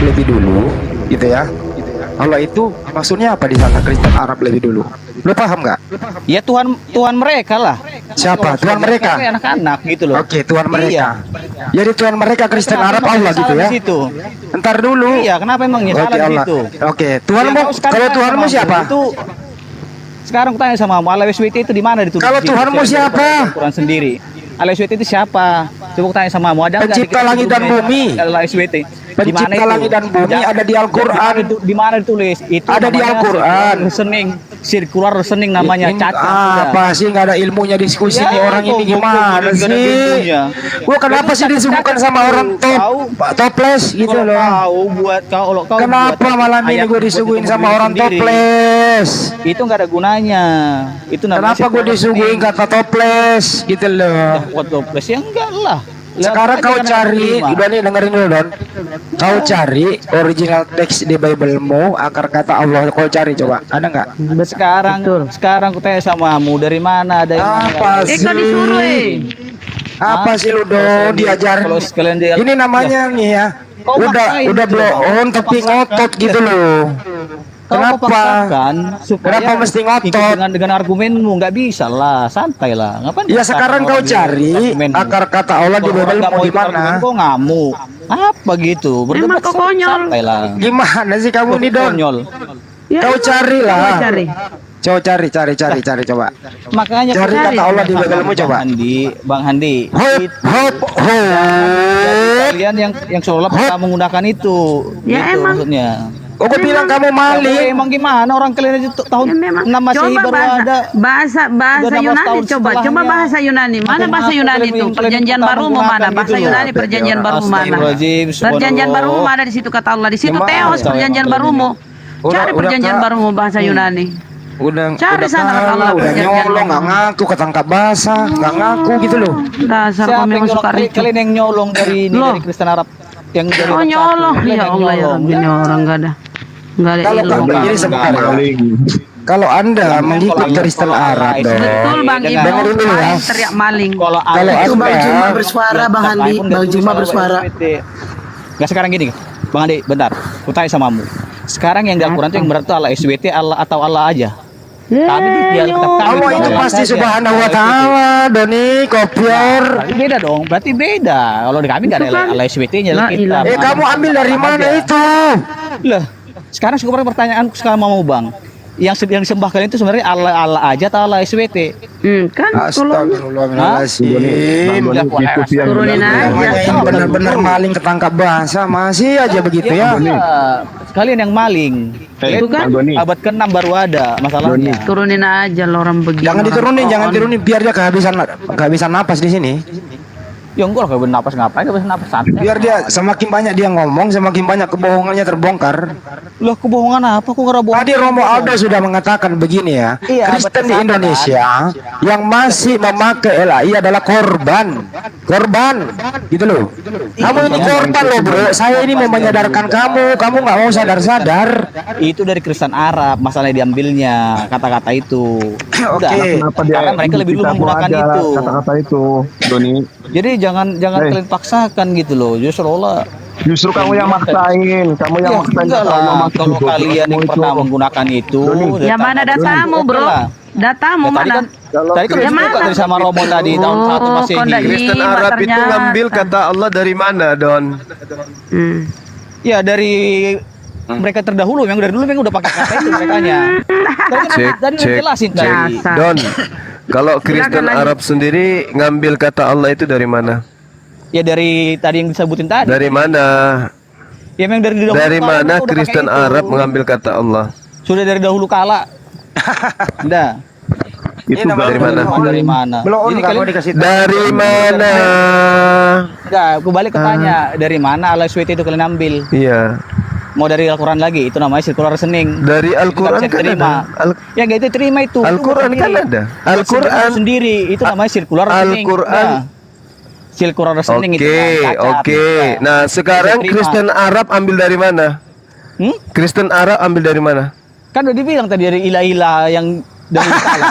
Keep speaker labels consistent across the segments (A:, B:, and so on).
A: lebih dulu, gitu ya. Allah itu maksudnya apa di sana Kristen Arab lebih dulu? Lo paham nggak?
B: Ya Tuhan Tuhan mereka lah.
A: Siapa? Tuhan mereka?
B: Anak-anak gitu loh.
A: Oke, Tuhan mereka.
B: Iya.
A: Jadi Tuhan mereka Kristen
B: Kenapa
A: Arab
B: emang
A: Allah
B: salah
A: gitu ya?
B: di situ?
A: Ntar dulu.
B: Iya, kenapa emangnya
A: Oke,
B: salah di
A: Allah.
B: situ?
A: Oke, Tuhanmu,
B: Ya, sekarang
A: kalau
B: tanya
A: Tuhanmu
B: sama
A: siapa?
B: Itu sekarang aku tanya sama kamu, LSWT itu di mana ditulis?
A: Kalau
B: di situ?
A: Tuhanmu
B: Saya
A: siapa?
B: baca Al-Quran sendiri. LSWT itu siapa? Coba aku tanya sama kamu, ada nggak
A: Pencipta
B: di
A: langit dan bumi.
B: LSWT. Di mana
A: Pencipta
B: itu?
A: langit dan bumi ada di Al-Quran.
B: Di mana ditulis? Itu
A: Ada di
B: namanya
A: Al-Quran.
B: Circular reasoning namanya,
A: Ini
B: cacat. Sudah.
A: apa sih, nggak ada ilmunya diskusi
B: Ya,
A: nih orang ini
B: goblok,
A: gimana
B: nggak ada
A: sih?
B: ilmunya.
A: Gua kenapa sih disebutkan sama orang
B: Tahu.
A: toples gitu
B: Kalau
A: loh?
B: kau buat kalau kau
A: Kenapa
B: buat
A: malam ini
B: ayat
A: gue
B: buat
A: disuguhin
B: ketemu
A: sama
B: diri
A: orang
B: sendiri,
A: toples?
B: itu nggak ada gunanya. Itu namanya
A: Kenapa gue disuguhin kata toples gitu loh?
B: buat toples ya enggak lah. Lihat
A: Sekarang
B: aja
A: kau
B: kan ada
A: cari,
B: terima.
A: udah nih dengerin dulu Don. Kau cari original teks di Bible-mu, akar kata Allah. Kau cari coba, ada nggak?
B: Sekarang aku tanya sama kamu, dari mana ada yang
A: Apa sih?
C: Kau disuruh
A: Apa sih lu Don diajarin?
B: Kalau sekalian dia
A: Ini namanya nih ya.
B: Kau maksain
A: Udah
B: gitu,
A: blow
B: Bang.
A: on tapi
B: Paksain.
A: ngotot gitu loh.
B: Kau
A: Kenapa?
B: paksakan supaya
A: Kenapa mesti ngotot?
B: ikut dengan argumenmu, nggak bisa lah, santai lah. Ngapain
A: Ya
B: paksakan
A: sekarang kau
B: orang
A: cari
B: argumenmu?
A: akar kata Allah di
B: Kalau orang
A: Bible
B: nggak
A: mau
B: mau
A: di
B: ikut argumen,
A: mana?
B: kau ngamuk apa gitu?
C: Emang kau konyol.
B: Santai lah.
A: Gimana sih kamu nih Don?
B: Konyol.
C: Ya,
A: Kau
C: emang
A: cari lah.
C: coba cari.
A: Coba cari coba.
B: Makanya
A: Cari
B: kau
A: kata Allah di Bible-mu coba.
B: Bang Handi.
A: Hop hop hop.
B: Kalian yang seolah pernah menggunakan itu.
C: Ya,
B: gitu
C: emang.
B: maksudnya.
A: Oh, gue bilang kamu maling.
B: Emang gimana orang kalian itu tahun
C: Ya, memang.
B: 6 Masehi
C: Coba
B: baru ada.
C: bahasa
B: Udah 16
C: Yunani
B: tahun
C: coba
B: setelahnya.
C: bahasa Yunani. Mana
B: Makin
C: bahasa
B: aku
C: Yunani
B: kalian-
C: itu?
B: kalian
C: Perjanjian
B: pertama
C: baru mau
B: menggunakan
C: mana? Bahasa
B: gitu loh.
C: Yunani perjanjian baru mana?
B: Astagfirullahaladzim,
C: Perjanjian baru
B: subhanallah.
C: mana di situ kata Allah. Di situ
A: Gimana?
C: Theos perjanjian
B: Udah,
C: barumu. Cari
A: udah,
C: perjanjian
A: Kak.
C: barumu bahasa Yunani.
A: Udah
C: Cari sana kata Allah
A: udah
C: perjanjian
A: nyolong, nggak
C: baru.
A: ngaku, ketangkap basah, nggak ngaku gitu loh.
C: Dasar
B: Siapa
C: kau
B: yang
C: memang
B: nyolong?
C: suka ricu.
B: Kalian yang nyolong dari ini
C: Loh.
B: dari Kristen Arab yang dari
C: Oh
B: Arab
C: nyolong.
B: satu. Kalian
C: Ya
B: yang
C: Allah ya
B: nyolong.
C: Rabbi, ini orang enggak ada. Enggak ada
A: Kalau
C: ilmu.
A: kamu jadi sebentar ya. Kalau Anda mengikut
B: Kalau
A: Kristen
B: Allah,
A: Arab
B: itu
A: dong.
C: Betul Bang
B: Dengar.
C: Ibnu.
A: Dengerin dulu ya.
C: Maling, teriak maling.
B: Kalau
A: Kalau
B: ada-
A: itu
D: Bang
A: Anda-
D: Juma bersuara, Bang Handi. Bang Juma bersuara.
B: Nggak, sekarang gini, Bang Andi, bentar. Aku tanya sama kamu. Sekarang yang di Al-Quran itu yang berat itu Allah SWT, Allah atau Allah aja. Kami di Alkitab kami.
A: Allah itu
B: Allah
A: pasti
B: saja.
A: Subhanahu wa Ta'ala, Doni, kopior.
B: Berarti beda dong, berarti beda. Kalau di kami nggak ada
C: Itu kan-
B: Allah SWT-nya
C: La
B: kita.
C: ilaha.
A: Kamu ambil dari mana itu?
B: Lah, sekarang sekarang pertanyaan sekarang mau Bang. Yang disembah kalian itu sebenarnya Allah aja atau Allah SWT?
C: Kan tolong
A: Astagfirullahaladzim.
C: turunin aja.
A: Namanya ini benar-benar maling ketangkap basah, masih aja begitu ya.
B: Kalian yang maling.
C: Itu kan
B: Abad ke-6 baru ada masalahnya.
C: turunin aja lo orang begini.
A: Jangan
C: orang
A: diturunin, jangan
C: pohon.
A: turunin biar dia kehabisan napas di sini.
B: Ya enggak lah, bernapas ngapain? Bernapas santai.
A: Biar dia semakin banyak dia ngomong, semakin banyak kebohongannya terbongkar.
B: Loh, kebohongan apa? Aku nggak bohong.
A: Tadi Romo Aldo sudah mengatakan begini ya,
B: Iya,
A: Kristen di
B: betul,
A: Indonesia yang masih memakai LAI adalah korban, gitu loh. Kamu ini korban loh bro, saya ini mau menyadarkan kamu nggak mau sadar-sadar.
B: Itu dari Kristen Arab, masalahnya diambilnya kata-kata itu. Udah,
A: Oke.
B: karena mereka lebih dulu menggunakan itu.
E: Kata-kata itu, Doni.
B: Jadi jangan kalian paksakan gitu loh. Justru Allah.
E: Justru kamu yang maksain, kamu yang
B: Ya,
E: maksain.
B: enggak lah. Kalau kalian yang pernah menggunakan itu,
C: Ya mana datamu bro? Datamu
B: Tadi
C: mana?
B: kan tadi kan
C: Ya
B: disebut
C: mana?
B: tadi sama Romo tadi tahun 1
C: Oh,
B: Masehi.
C: kondak
D: Kristen
C: Iya,
D: Arab itu
C: ternyata.
D: ngambil kata Allah dari mana, Don?
C: Hmm.
B: Ya dari mereka terdahulu, yang dari dulu memang udah pakai kata itu merekanya. Tadi udah jelasin tadi.
C: Dasar.
D: Don, kalau Kristen
C: lanjut.
D: Arab sendiri ngambil kata Allah itu dari mana?
B: Ya dari tadi yang disebutin tadi.
D: Dari mana?
B: Ya memang dari dahulu
D: Dari
B: kala
D: mana
B: udah pakai
D: Kristen
B: itu.
D: Arab mengambil kata Allah?
B: Sudah dari dahulu kala. Udah.
E: Itu
A: Ini namanya
D: dari mana?
B: Dari mana?
A: Belum
B: Jadi
A: kamu
B: kalian
A: dikasih tahu.
D: Dari mana?
B: enggak, aku balik ke tanya, dari mana Allah SWT itu kalian ambil?
D: Iya.
B: Mau dari Al-Quran lagi, itu namanya circular reasoning.
D: Dari
B: Itu
D: Al-Quran
B: nggak bisa
D: kan
B: diterima.
D: ada.
B: Ya enggak, itu terima itu. Itu
D: Al-Quran
B: buat
D: kan
B: sendiri.
D: ada.
B: Buat
D: Al-Quran
B: sendiri, itu namanya circular reasoning.
D: Al-Quran.
B: Nah, circular reasoning itu
D: Oke,
B: kan, cacat.
D: oke.
B: Ya.
D: Nah, sekarang
B: Bisa terima.
D: Kristen Arab ambil dari mana? Kristen Arab ambil dari mana?
B: Kan udah dibilang tadi dari ilah-ilah yang dari kala.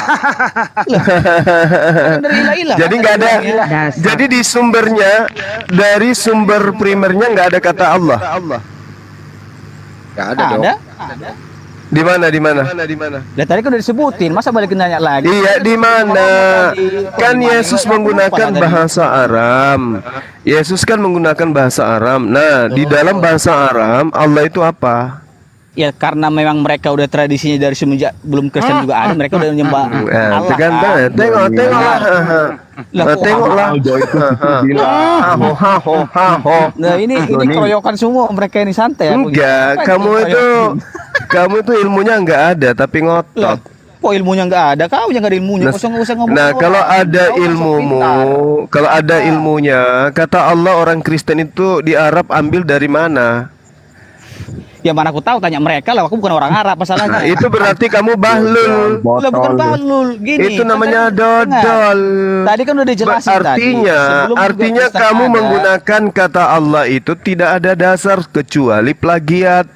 B: Kan dari ilah-ilah.
D: Jadi
B: kan
D: nggak ada.
B: dibilangnya.
C: Dasar.
D: Jadi di sumbernya, dari sumber primernya nggak ada kata Allah.
A: Gak ada dong.
B: Ada.
D: Di mana?
B: Dan tadi kan udah disebutin, masa balik nanya lagi?
D: Iya, di mana? Kan Yesus menggunakan bahasa Aram. Yesus kan menggunakan bahasa Aram. Nah, di dalam bahasa Aram Allah itu apa?
B: Ya karena memang mereka udah tradisinya dari semenjak belum Kristen juga ada, mereka udah nyembah
D: Nah,
B: Allah.
D: tergantung. Tengoklah. Tengoklah.
E: Aldo itu bilang.
B: Nah ini keroyokan semua mereka ini santai.
D: Enggak, kamu itu ilmunya enggak ada tapi ngotot.
B: Kok ilmunya nggak ada? Kau yang nggak ada ilmunya. Kau usah ngomong.
D: Nah, kalau ada
B: Kau
D: ilmumu,
B: pintar.
D: kalau ada ilmunya, kata Allah orang Kristen itu di Arab ambil dari mana?
B: Ya mana aku tahu, tanya mereka lah. Aku bukan orang Arab masalahnya.
D: Nah, itu berarti kamu bahlul.
B: Lah bukan bahlul. Gini.
D: Itu namanya
B: kan
D: dodol.
B: Tadi kan udah dijelasin
D: Artinya
B: tadi.
D: kamu menggunakan kata Allah itu tidak ada dasar kecuali plagiat.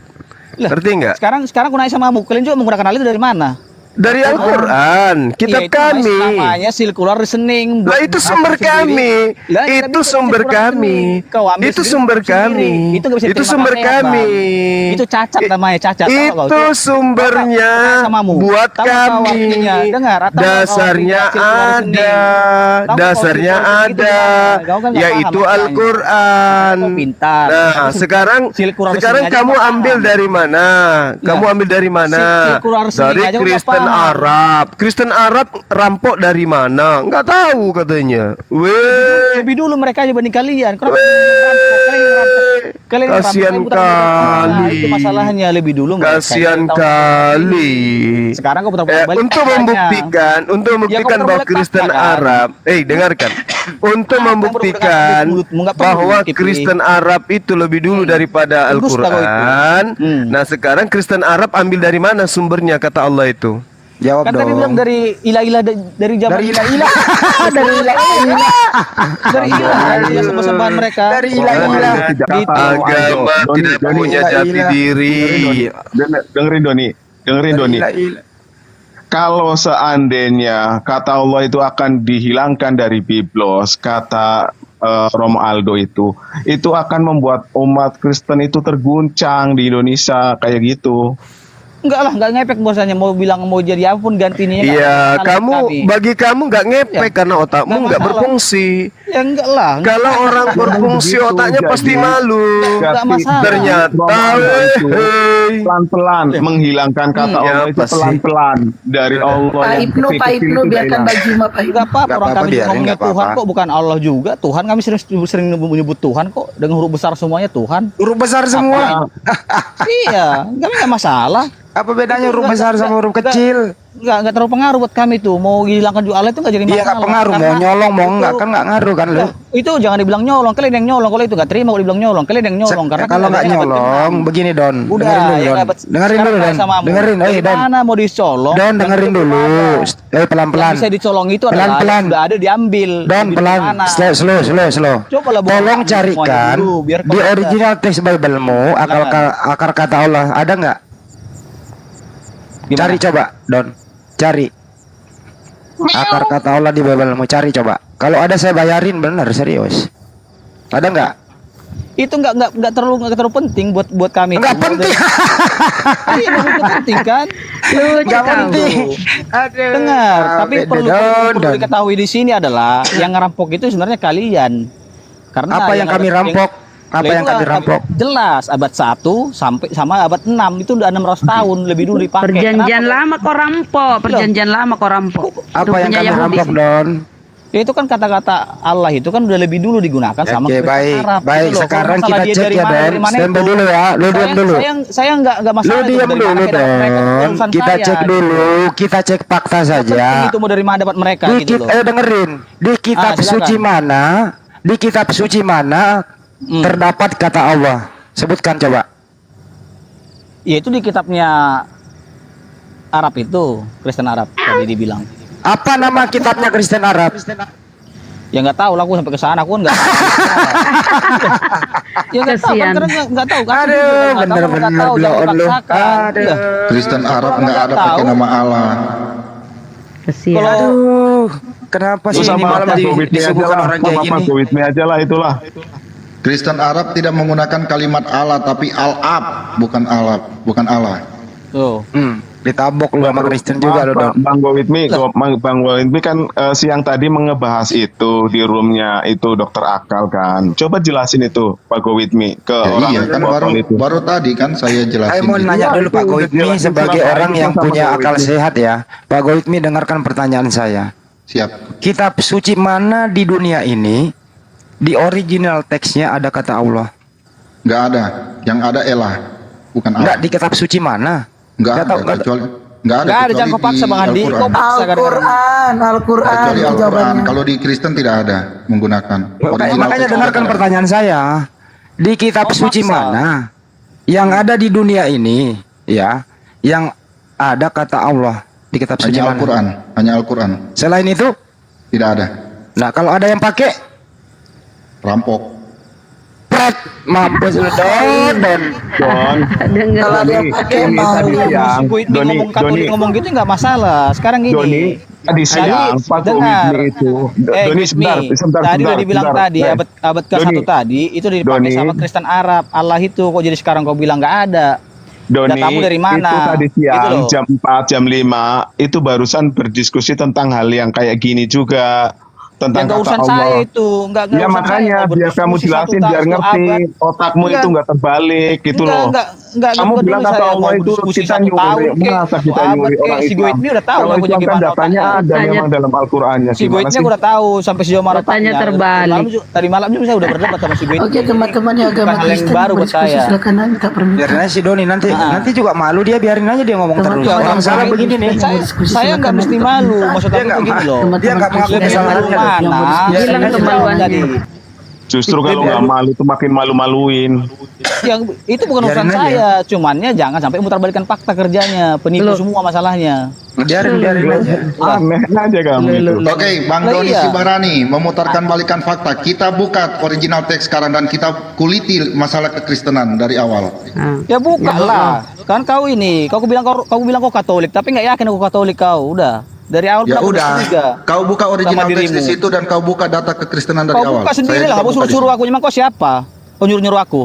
D: Ngerti nggak?
B: Sekarang aku nanya sama kamu, kalian juga menggunakan hal itu dari mana?
D: Dari Al-Quran, kitab kami.
B: Namanya circular reasoning.
D: Lah itu sumber kami. Itu sumber kami. Itu sumber kami. Itu sumber kami.
B: Itu cacat namanya, cacat.
D: Itu sumbernya buat kami. Dasarnya ada. Dasarnya ada. Yaitu Al-Quran. Nah, sekarang kamu ambil dari mana? Kamu ambil dari mana? Dari Kristen Arab. Kristen Arab rampok dari mana? Nggak tahu katanya.
B: Lebih dulu mereka aja banding kalian. Kalian
D: kasihan kali.
B: Itu masalahnya lebih dulu.
D: Kasihan kali.
B: Sekarang kau putar balik.
D: Untuk membuktikan bahwa Kristen Arab, dengarkan. Untuk membuktikan bahwa Kristen Arab itu lebih dulu daripada Al-Quran. Nah, sekarang Kristen Arab ambil dari mana sumbernya kata Allah itu?
A: Jawab
B: kan
A: dong.
B: tadi bilang dari ilah-ilah dari zaman ilah-ilah.
A: Dari ilah-ilah.
B: Dari ilah sembahan mereka.
A: Dari ilah-ilah.
D: Agama tidak punya jati diri.
E: Dengerin Doni. Kalau seandainya kata Allah itu akan dihilangkan dari Biblos, kata Romo Aldo itu akan membuat umat Kristen itu terguncang di Indonesia kayak gitu.
B: Enggak lah, enggak ngepek bahasanya, mau bilang mau jadi apapun gantinya.
D: Iya, bagi kamu nggak ngepek karena otakmu nggak berfungsi.
B: Ya enggak lah.
D: Kalau orang berfungsi otaknya pasti malu.
B: Enggak masalah.
D: Ternyata
E: pelan-pelan menghilangkan kata Allah itu pelan-pelan dari Allah.
F: Pak Ibnu biarkan Bang Juma Pak Ibnu.
B: Enggak apa-apa, orang kami
A: biarin,
B: ngomongnya
A: nggak apa-apa.
B: Tuhan kok, bukan Allah juga. Tuhan kami sering menyebut Tuhan kok dengan huruf besar semuanya Tuhan.
A: Huruf besar semua.
B: Iya, kami enggak masalah.
A: Apa bedanya huruf besar sama huruf kecil?
B: Enggak terlalu pengaruh buat kami tuh. Mau dihilangkan juga Allah itu enggak jadi masalah.
A: Iya nggak pengaruh. Mau
B: Karena
A: nyolong mau
B: itu-
A: enggak kan nggak ngaruh kan lu?
B: Itu jangan dibilang nyolong, kalian yang nyolong. Kalau itu nggak terima kalau dibilang nyolong, kalian yang nyolong karena
A: Kalau nggak nyolong, begini Don.
B: udah
A: Dengerin dulu
B: ya,
A: Don. Dengerin dulu Don. Dengerin, Don.
B: Mana mau dicolong?
A: Don dengerin dulu. Pelan-pelan.
B: Yang bisa dicolong itu adalah
A: Pelan-pelan.
B: sudah ada diambil.
A: Don
B: Diambil
A: pelan.
B: mana?
A: Slow.
B: Coba lah,
A: Tolong
B: semuanya
A: carikan
B: dulu, biar
A: di
B: kau
A: original text Bible-mu akar kata Allah ada nggak?
B: Gimana?
A: Cari coba Don. Cari. Akar kata Allah di Bible-mu cari coba. Kalau ada saya bayarin bener serius. Ada nggak?
B: Itu nggak terlalu penting buat kami.
A: Nggak penting.
B: Iya, nggak penting kan?
A: Nggak penting. Aduh.
B: Dengar, tapi
A: Beda,
B: perlu
A: Don.
B: diketahui di sini adalah yang ngerampok itu sebenarnya kalian. Karena
A: Apa yang kami rampok? Apa yang kami rampok?
B: Jelas abad 1 sampai sama abad 6 itu udah 600 tahun lebih dulu dipakai.
C: Perjanjian
B: Kenapa?
C: lama kok rampok, perjanjian lama kok rampok.
A: Apa
C: Udah
A: yang
C: punya
A: kami
C: Yahudi.
A: rampok Don?
B: Ya, itu kan kata-kata Allah itu kan udah lebih dulu digunakan sama
A: Oke,
B: Kristen
A: baik.
B: Arab.
A: Baik,
B: Gitu loh.
A: sekarang
B: Kalau
A: kita
B: masalah dia
A: cek
B: dari
A: ya,
B: mana,
A: Don.
B: dari mana
A: Stand
B: itu.
A: dulu ya. Lu diam dulu.
B: Saya nggak masalah.
A: Lu
B: itu
A: diam
B: dari
A: dulu
B: mana dapat mereka, itu
A: Don.
B: urusan
A: Kita
B: saya.
A: cek dulu. Kita cek fakta saja.
B: Itu mau dari mana dapat mereka
A: Di
B: gitu loh.
A: dengerin. Di kitab
B: silakan.
A: suci mana? Di kitab suci mana terdapat kata Allah? Sebutkan coba.
B: Ya itu di kitabnya Arab itu, Kristen Arab tadi dibilang.
A: Apa nama kitabnya Kristen Arab?
B: Ya nggak tahu lah, aku sampai ke sana aku nggak. Ya nggak tahu kan,
C: Kasihan.
B: karena nggak tahu kan.
A: Aduh, bener-bener blow on lu. Aduh.
G: Kristen Arab
B: Orang
G: nggak
B: nggak
G: ada pakai
B: tahu.
G: nama Allah.
C: Kesian.
B: Kalau
A: Aduh, kenapa sih
E: Terus
A: ini
E: sama
A: malam
E: Pak Go With Me aja
A: disuguhkan
E: lah,
A: orang kayak
E: sama Pak
A: gini?
E: Go With Me aja lah itulah.
G: Kristen Arab tidak menggunakan kalimat Allah tapi Al-Ab, bukan Allah, bukan Allah.
B: Tuh.
A: Ditabok lu sama Kristen juga lu, Don.
E: Bang Gowitmi, Bang Gowitmi kan siang tadi mengebahas itu di roomnya itu Dokter Akal kan. Coba jelasin itu Pak Gowitmi ke orang
G: Iya kan baru tadi kan saya jelasin.
A: Saya mau
G: itu.
A: nanya dulu Pak Gowitmi sebagai
E: Silakan,
A: orang yang
E: sama
A: punya
E: Pak
A: akal
E: Gowitmi.
A: sehat ya. Pak Gowitmi dengarkan pertanyaan saya.
G: Siap.
A: Kitab suci mana di dunia ini di original teksnya ada kata Allah?
G: Nggak ada. Yang ada Elah, bukan Allah.
A: Enggak, di kitab suci mana?
G: Nggak
A: Nggak
G: ada
A: tahu, nggak
G: kecuali nggak ada.
B: Enggak ada,
G: kecuali
B: jangan kau paksa
G: di
B: Bang Andi.
G: Al-Quran.
B: Kau paksa kadang-kadang.
F: Al-Quran
G: Kecuali Al-Quran.
F: jawabannya.
G: Kalau di Kristen tidak ada menggunakan.
A: Makanya
G: teks
A: dengarkan
G: tidak ada.
A: pertanyaan saya. Di kitab
B: Oh,
A: suci
B: maksa.
A: mana yang ada di dunia ini ya, yang ada kata Allah di kitab suci
G: Hanya
A: mana?
G: Al-Quran. Hanya Al-Quran.
A: Selain itu,
G: Tidak ada.
A: nah kalau ada yang pakai,
G: Rampok.
A: pret, mampus lu Don.
C: Dengar.
F: Kalau dia pakai
E: Doni
F: mau.
E: tadi siang,
B: Si Gowitmi
E: Doni,
B: ngomong Katolik
E: Doni,
B: ngomong gitu nggak masalah. Sekarang gini.
E: Doni tadi siang, Pak
B: dengar.
E: Gowitmi itu. Doni sebentar,
B: Tadi udah dibilang
E: sebentar.
B: tadi abad ke-1
E: Doni,
B: tadi itu dipakai
E: Doni.
B: sama Kristen Arab. Allah itu kok jadi sekarang kau bilang nggak ada.
E: Doni,
B: Datamu dari mana?
E: itu tadi
B: Gitu
E: siang
B: loh.
E: jam 4, jam 5 itu barusan berdiskusi tentang hal yang kayak gini juga. Tentang
B: Yang nggak
E: kata
B: urusan
E: Allah.
B: saya itu, nggak
E: Ya
B: urusan
E: makanya
B: saya.
E: biar kamu
B: Berdiskusi
E: jelasin
B: satu
E: biar
B: satu
E: ngerti
B: abad.
E: otakmu
B: Enggak.
E: itu nggak terbalik gitu loh.
B: Enggak
E: Kamu
B: peduli
E: bilang kata
B: saya
E: Allah
B: mau
E: itu
B: berdiskusi
E: kita
B: 1
E: nyuri,
B: tahun kek,
E: masa
B: 1
E: kita
B: abad
E: nyuri
B: kek.
E: orang
B: Si
E: Islam?
B: Gowitmi udah tahu
E: Kalau
B: lagunya
E: Islam kan
B: gimana
E: datanya
B: otaknya.
E: ada
C: Tanya.
E: memang dalam Al-Qur'annya
B: Si
E: gimana
B: Gowitmi
E: sih?
B: aku udah tahu sampai sejauh mana
C: Katanya
B: otaknya.
C: terbalik.
B: Tadi malam juga saya udah berdebat sama si Gowitmi.
F: Oke teman-teman yang agama
B: Bukan hal yang
F: Kristen
B: baru buat
F: berdiskusi
B: saya.
F: silakan aja, minta
A: Biarin
F: permintaan.
A: aja si Doni nanti juga malu dia, biarin aja dia ngomong terus.
F: Teman-teman
A: Orang
F: yang
A: salah
F: baik,
A: begini nih.
B: Saya nggak mesti malu, maksud
A: Dia
B: aku
A: nggak
B: tuh gini
A: ma-
B: loh.
A: dia nggak mengaku
B: Lebih
A: kesalahannya.
B: malu mana?
C: Bilang
B: Yang
C: kemaluannya.
B: tadi.
E: Justru kalau nggak malu itu makin malu-maluin.
B: Yang itu bukan urusan
A: Biarin aja.
B: saya, cumannya jangan sampai mutarbalikkan fakta kerjanya, penipu
C: Loh.
B: semua masalahnya.
A: Biarin aja.
E: Aneh aja kamu itu.
G: Oke, Bang
B: Lah
G: Doni
B: iya.
G: Sibarani memutarkan balikan fakta. Kita buka original teks sekarang dan kita kuliti masalah kekristenan dari awal.
C: Ah.
B: Ya buka lah. Kan kau ini, kau bilang kau Katolik, tapi nggak yakin aku Katolik kau. Udah. Dari awal
G: Ya
B: pernah
G: udah,
B: bertiga.
G: kau buka original
B: Sama
G: teks di
B: dirimu.
G: situ dan kau buka data kekristenan dari
B: Kau
G: awal.
B: buka sendiri lah,
G: tidak
B: kau
G: buka di
B: suruh-suruh
G: sini.
B: aku. Emang kau siapa? Kau nyuruh-nyuruh aku.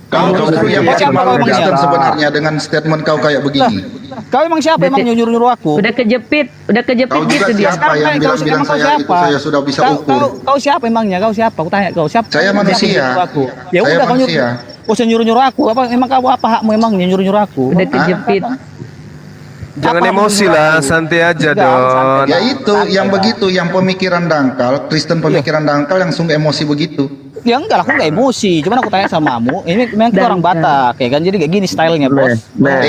G: Kau justru yang
B: Kau
G: pakai
B: siapa
G: malu
B: kau emangnya?
G: Kristen sebenarnya dengan statement kau kayak begini.
B: Kau emang siapa? Emang nyuruh-nyuruh aku?
C: Udah kejepit
G: Kau juga
C: gitu dia.
G: siapa yang bilang-bilang
B: Emang kau
G: saya itu saya sudah bisa ukur.
B: Kau siapa emangnya? Kau siapa? Aku tanya kau siapa?
G: Saya
B: Siapa
G: manusia.
B: yang nyuruh aku? Ya
G: Saya
B: udah kau
G: manusia.
B: nyuruh. Kau nyuruh-nyuruh aku. Apa emang kamu apa hakmu emang nyuruh-nyuruh aku?
C: Udah kejepit.
D: Jangan
B: Apa
D: emosi
B: menurut
D: lah,
B: aku?
D: santai aja
B: Enggak,
D: Don.
B: santai.
G: Ya itu yang begitu, yang pemikiran dangkal, Kristen pemikiran dangkal yang sungguh emosi begitu.
B: Ya enggak lah, aku enggak emosi. Cuman aku tanya sama kamu, ini memang kita orang Batak, ya kan? Jadi kayak gini stylenya, Bos.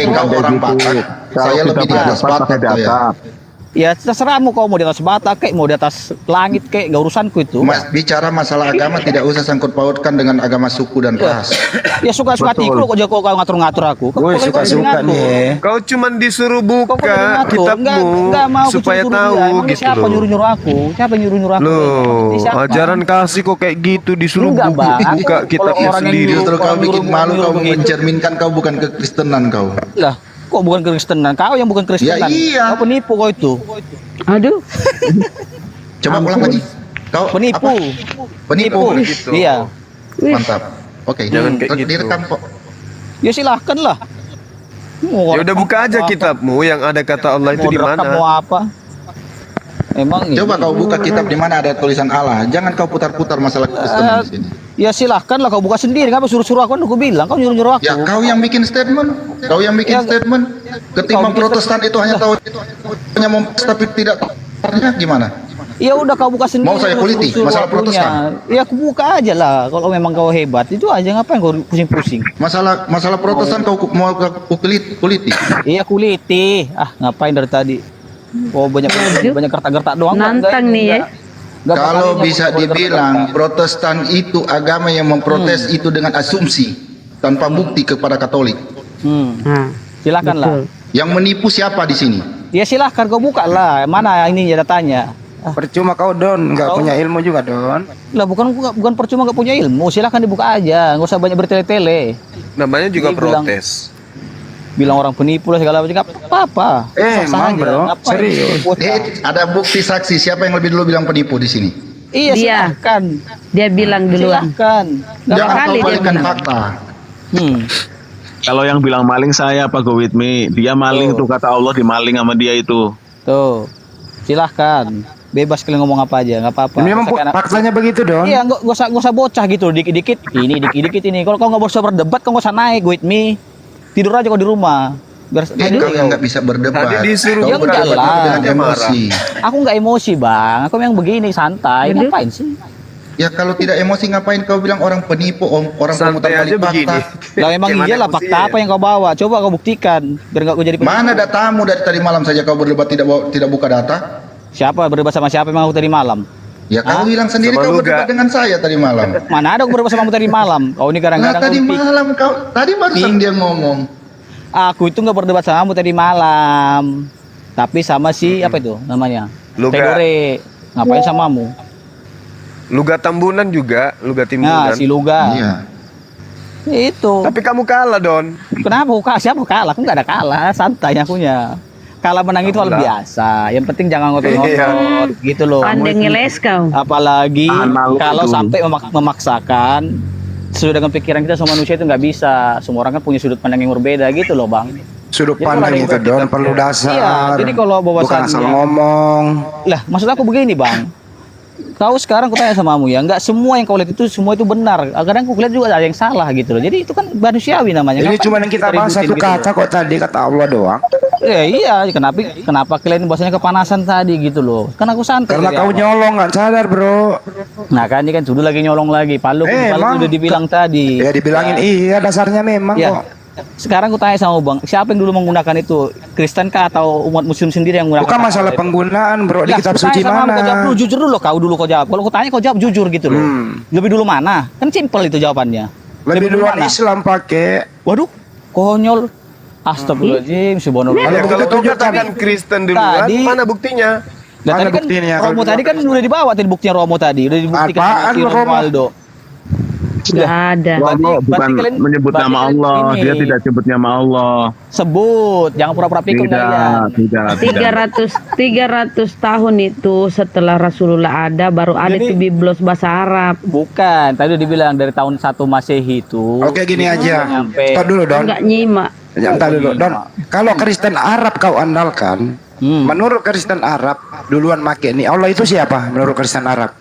G: Kau orang Batak, saya lebih di atas Batak tuh ya.
B: Ya terserahmu kau mau di atas Batak kayak mau di atas langit kayak enggak urusanku itu.
G: Mas, bicara masalah agama tidak usah sangkut pautkan dengan agama suku dan ras.
B: Ya suka-suka hatiku kok kau ngatur-ngatur aku. Kau
A: Woi,
B: kau
A: suka-suka
B: ngatur.
A: nih.
D: Kau cuman disuruh
B: Kau
D: buka
B: ngatur.
D: kitabmu
B: Enggak mau aku
D: supaya
B: suruh
D: tahu
B: dia. Emang
D: gitu
B: siapa
D: loh.
B: nyuruh-nyuruh aku? Siapa yang nyuruh-nyuruh aku?
D: Loh,
B: Ini siapa?
D: ajaran kasih kok kayak gitu disuruh
B: Enggak, Bang.
D: buka
B: Kalau
D: kitabnya
B: orang yang
D: sendiri.
G: Justru kau
B: Orang
G: bikin
B: nyuruh-
G: malu,
B: nyuruh
G: kau
B: begitu.
G: mencerminkan kau bukan kekristenan kau.
B: Lah, kok bukan Kristenan? Kau yang bukan Kristenan.
G: Ya iya.
B: Kau penipu kau itu.
C: Aduh.
G: Coba ulang lagi. Kau
B: Penipu.
G: apa? Penipu.
D: Gitu.
B: Iya.
G: Mantap. Oke,
D: Jangan kayak gitu.
G: direkam kok.
B: Ya silahkan lah.
D: Ya udah buka aja kitabmu yang ada kata Allah itu
B: Mau
D: di
B: direkam, mau
D: mana.
B: apa? Emang
G: Coba
B: ini.
G: kau buka kitab di mana ada tulisan Allah. Jangan kau putar-putar masalah kekristenan di sini.
B: Ya silahkan lah kau buka sendiri. Ngapa suruh-suruh aku? Kan aku bilang kau nyuruh-nyuruh aku.
G: Ya kau yang bikin statement. Kau yang bikin
B: Ya,
G: statement. Ketimbang
B: kau bikin
G: Protestan itu hanya tahu hanya membahas tapi tidak tahunya gimana?
B: Ya udah kau buka sendiri.
G: Mau saya kuliti
B: suruh-suruh
G: masalah
B: akunya.
G: Protestan?
B: Ya aku buka aja lah. Kalau memang kau hebat itu aja ngapain kau pusing-pusing?
G: Masalah Protestan kau mau kuliti.
B: Iya kuliti. Ah ngapain dari tadi? Oh banyak gertak-gertak doang.
C: Nantang nih ya.
G: Kalau bisa dibilang Protestan itu agama yang memprotes itu dengan asumsi tanpa bukti kepada Katolik.
C: Nah,
B: Silakan lah.
C: betul.
G: Yang menipu siapa di sini?
B: Ya silahkan kau buka lah. Mana ini datanya?
A: Percuma kau Don, nggak punya ilmu juga Don.
B: Lah bukan percuma nggak punya ilmu. Silahkan dibuka aja. Nggak usah banyak bertele-tele.
D: Namanya juga
B: Dia bilang-
D: protes.
B: Bilang orang penipu lah segala macam. Nggak apa-apa. Sah-sah
A: emang,
B: aja.
A: Bro.
B: Ngapain?
A: Serius.
B: Bocah.
G: Ada bukti saksi siapa yang lebih dulu bilang penipu di sini?
B: Iya,
C: Dia.
B: silahkan.
C: Dia bilang duluan.
B: Silahkan. Nggak
G: Jangan
C: kali
G: kau
C: dia
G: balikan
C: bilang.
G: fakta.
B: Hmm.
E: Kalau yang bilang maling saya Pak Go with me, dia maling tuh kata Allah dimaling sama dia itu.
B: Tuh. Silahkan. Bebas kalian ngomong apa aja, nggak apa-apa.
A: Memang
B: Sekarang-
A: faktanya begitu Don.
B: Iya, nggak usah bocah gitu, dikit-dikit ini. Kalau kau nggak usah berdebat, kau nggak usah naik go with me. Tidur aja kau di rumah. Biar
G: Kau yang nggak bisa berdebat.
D: Tadi disuruh
G: Kau
B: buka
G: berdebat
B: lah.
G: dengan emosi.
B: Aku nggak emosi bang, aku yang begini santai.
C: Aduh.
B: Ngapain sih?
G: Ya kalau tidak emosi ngapain kau bilang orang penipu, orang pemutar
D: Santai aja
G: balik
D: begini.
G: fakta?
B: Lah emang
D: Gimana
B: iyalah
D: emosinya
B: fakta
D: ya?
B: apa yang kau bawa? Coba kau buktikan biar nggak kau jadi penipu.
G: Mana datamu dari tadi malam saja kau berdebat tidak buka data?
B: Siapa berdebat sama siapa emang aku tadi malam?
G: Ya kau bilang sendiri
D: Sama
G: kau
D: lu,
G: berdebat
D: Ga.
G: dengan saya tadi malam.
B: Mana ada aku berdebat sama kamu tadi malam? Kau ini
G: Nah
B: kadang-kadang
G: tadi
B: kau pikir.
G: malam tadi barusan dia ngomong.
B: Aku itu nggak berdebat sama kamu tadi malam, tapi sama si apa itu namanya?
D: Luga.
B: Tedore. Ngapain samamu?
D: Luga Tambunan juga, Luga
B: Nah,
D: Timbunan.
B: si Luga.
G: Iya.
B: Itu.
D: Tapi kamu kalah Don.
B: Kenapa aku kalah? Siapa kalah? Aku nggak ada kalah, santai akunya. Kalah menang itu hal biasa. Yang penting jangan ngotot-ngotot gitu loh.
C: Pandai ngeles kau.
B: Apalagi
E: Malu
B: kalau
E: itu.
B: sampai memaksakan sesuai dengan pikiran kita sama manusia itu nggak bisa. Semua orang kan punya sudut pandang yang berbeda gitu loh, Bang.
A: Sudut
B: Jadi
A: pandang
B: kalau
A: itu Don perlu dasar.
B: Iya, jadi kalau
A: bukan
B: bahwasannya-
A: asal ngomong.
B: Lah, maksud aku begini, Bang. Kau sekarang aku tanya sama kamu ya, nggak semua yang kau lihat itu semua itu benar. Kadang aku lihat juga ada yang salah gitu loh. Jadi itu kan manusiawi namanya.
A: Ini
B: Ngapain
A: cuma yang kita bahas
B: ributin
A: satu
B: gitu
A: kata kok tadi kata Allah doang.
B: loh? Ya, iya, kenapa kalian bahasanya kepanasan tadi gitu loh? Kan aku santai.
A: Karena
B: dari
A: kau
B: awal.
A: nyolong nggak sadar bro.
B: Nah kan ini kan sudah lagi nyolong lagi. Palu
A: Emang.
B: udah dibilang tadi.
A: Ya dibilangin iya dasarnya memang
B: Ya.
A: kok.
B: Sekarang aku tanya sama Bang, siapa yang dulu menggunakan itu? Kristen kah atau umat muslim sendiri yang menggunakan?
A: Bukan
B: kata
A: masalah
B: itu?
A: penggunaan bro di
B: Lah,
A: kitab
B: aku tanya
A: suci
B: sama kamu, kau jawab
A: mana.
B: dulu, jujur dulu kau dulu kau jawab. Kalau aku tanya kau jawab jujur gitu loh. Lebih dulu mana? Kan simpel itu jawabannya.
A: Lebih duluan
B: mana?
A: Islam pakai.
B: Waduh, konyol. Astagfirullahaladzim, subhanallah.
D: Ya,
A: Kalau
D: kalau
A: begitu
D: kau
A: tunjukkan.
D: katakan Kristen duluan,
B: Tadi-
D: mana buktinya?
B: Nah,
A: Mana
B: tadi kan
A: buktinya?
B: Romo tadi kan udah dibawa tadi buktinya Romo tadi, udah dibuktikan
A: Apaan
B: sama si
A: Romo?
B: Romualdo.
C: Nggak ada.
E: Allah bukan
B: kalian-
E: menyebut
B: berarti
E: nama
B: kalian
E: Allah,
B: ini
E: dia tidak sebut nama Allah.
B: Sebut, jangan pura-pura pikir kalian.
E: Tidak.
C: 300 tahun itu setelah Rasulullah ada baru ada
B: Jadi-
C: tuh biblos bahasa Arab.
B: Bukan, tadi udah dibilang dari tahun 1 Masehi itu.
A: Oke gini aja.
B: Nyampe.
A: Stop dulu Don.
C: Enggak nyimak.
A: Ya, entar dulu Don. Kalau Kristen Arab kau andalkan, menurut Kristen Arab duluan make nih Allah itu siapa menurut Kristen Arab?